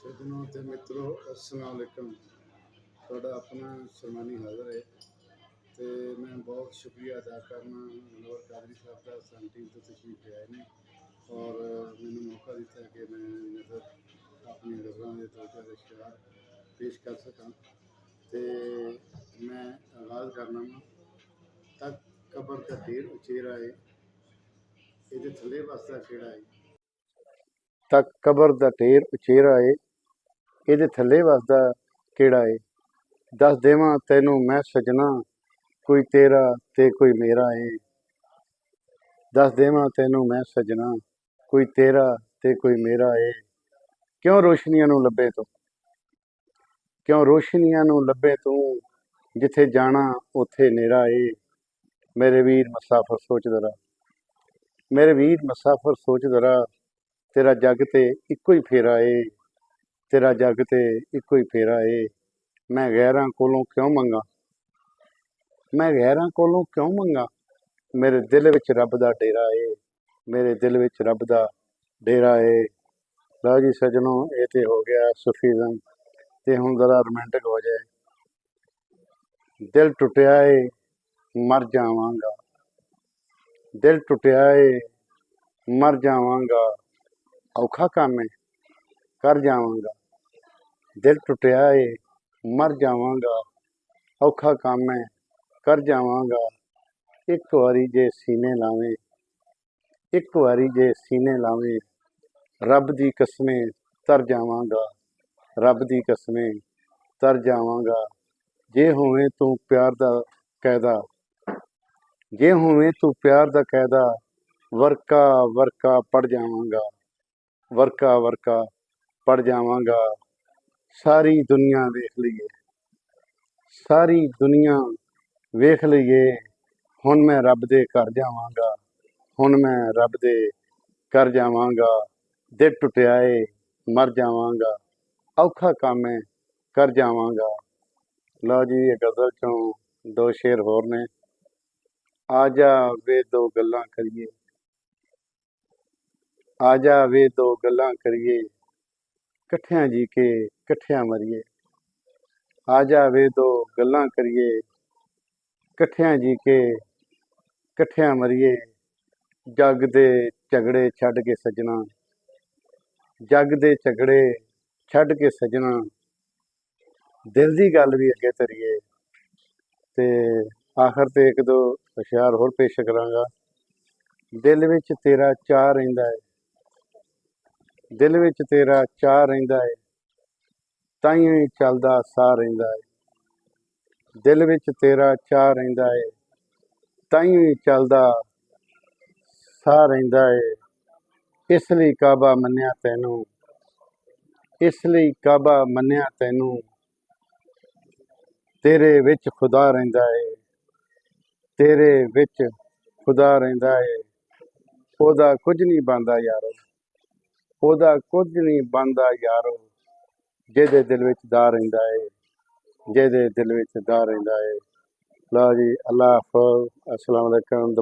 सज्जनों ते मित्रों अस्सलाम वालेकुम। ਤੁਹਾਡਾ ਆਪਣਾ ਸਰਮਾਨੀ ਹਾਜ਼ਰ ਹੈ ਤੇ ਮੈਂ ਬਹੁਤ ਸ਼ੁਕਰੀਆ ਅਦਾ ਕਰਨਾ ਮਨੋਹਰ ਕਾਦਰੀ ਸਾਹਿਬ ਦਾ ਸਾਨੂੰ ਟੀਮ ਤੋਂ ਤਸ਼ਰੀਫ ਲਿਆਏ ਨੇ ਔਰ ਮੈਨੂੰ ਮੌਕਾ ਦਿੱਤਾ ਕਿ ਮੈਂ ਨਜ਼ਰ ਆਪਣੀ ਗਜ਼ਲਾਂ ਦੇ ਦੋ ਚਾਰ ਇਸ਼ਤਿਹਾਰ ਪੇਸ਼ ਕਰ ਸਕਾਂ ਤੇ ਮੈਂ ਆਗਾਜ਼ ਕਰਨਾ ਵਾ। ਤੱਕ ਕਬਰ ਦਾ ਢੇਰ ਉਚੇਰਾ ਏ, ਇਹਦੇ ਥੱਲੇ ਵਸਦਾ ਕਿਹੜਾ ਏ। ਤੱਕ ਕਬਰ ਦਾ ਢੇਰ ਉਚੇਰਾ ਏ, ਇਹਦੇ ਥੱਲੇ ਵਸਦਾ ਕਿਹੜਾ ਏ। ਦੱਸ ਦੇਵਾਂ ਤੈਨੂੰ ਮੈਂ ਸਜਣਾ, ਕੋਈ ਤੇਰਾ ਤੇ ਕੋਈ ਮੇਰਾ ਏ। ਦੱਸ ਦੇਵਾਂ ਤੈਨੂੰ ਮੈਂ ਸਜਣਾ, ਕੋਈ ਤੇਰਾ ਤੇ ਕੋਈ ਮੇਰਾ ਏ। ਕਿਉਂ ਰੋਸ਼ਨੀਆਂ ਨੂੰ ਲੱਭੇ ਤੂੰ, ਕਿਉਂ ਰੋਸ਼ਨੀਆਂ ਨੂੰ ਲੱਭੇ ਤੂੰ, ਜਿੱਥੇ ਜਾਣਾ ਉੱਥੇ ਹਨੇਰਾ ਏ। ਮੇਰੇ ਵੀਰ ਮੁਸਾਫਰ ਸੋਚ ਜ਼ਰਾ, ਮੇਰੇ ਵੀਰ ਮੁਸਾਫਰ ਸੋਚ ਜ਼ਰਾ, ਤੇਰਾ ਜੱਗ ਤੇ ਇੱਕੋ ਹੀ ਫੇਰਾ ਏ, ਤੇਰਾ ਜੱਗ ਤੇ ਇੱਕੋ ਹੀ ਫੇਰਾ ਏ। मैं गैरां कोलों क्यों मंगा, मैं गैरां कोलों क्यों मंगा, मेरे दिल विच रब दा डेरा है, मेरे दिल विच रब दा डेरा है। लो जी सजनों, ये तो हो गया सूफीज़म ते हुण जरा रोमांटिक हो जाए। दिल टुटिया है मर जावांगा, दिल टुटिया है मर जावांगा, औखा काम है कर जावांगा। दिल टुटिया है मर जावांगा, औखा काम है कर जावांगा। एक वारी जे सीने लावें, एक वारी जे सीने लावें, रब दी कसमें तर जावांगा, रब दी कसमें तर जावांगा। जे होवें तू प्यार दा कैदा, जे होवें तू प्यार दा कैदा, वर्का वर्का पड़ जावांगा, वर्का वर्का पड़ जावांगा। सारी दुनिया वेख लईए, सारी दुनिया वेख लईए, हुण मैं रब दे घर जावांगा, हुण मैं रब दे घर जावांगा। दिल टुटिया है मर जावांगा, औखा काम है कर जावांगा। लो जी ये गज़ल चों दो शेर होर ने। आ जा वे दो गल्लां करिए, आ जा वे दो गल्लां करिए, कट्ठियां जी के कट्ठियां मरिए। आ जा वे दो गल्लां करिए, कट्ठियां जी के कट्ठियां मरिए। जग दे झगड़े छड्ड के सजना, जग दे झगड़े छड्ड के सजना, दिल दी गल भी अगे धरिए। ते आखिर ते एक दो अशार होर पेश करांगा। दिल विच तेरा चाह रहिंदा है, दिल विच तेरा चाह रहिंदा है, ताइयों ही चलदा साह रहिंदा है। दिल विच तेरा चाह रहिंदा है, ताइयों ही चलदा साह रहिंदा है। इसलिए काबा मन्निया तैनूं, इसलिए काबा मन्निया तैनूं, तेरे विच खुदा रहिंदा है, तेरे विच खुदा रहिंदा है। ओदा कुछ नहीं बनदा यारो, ओदा कुछ नहीं बनदा यारो, ਜਿਹਦੇ दिल विच दा रहिंदा है, ਜਿਹਦੇ दिल विच दा रहिंदा है। लो जी अल्लाह हाफ़िज़, अस्सलाम वालेकुम।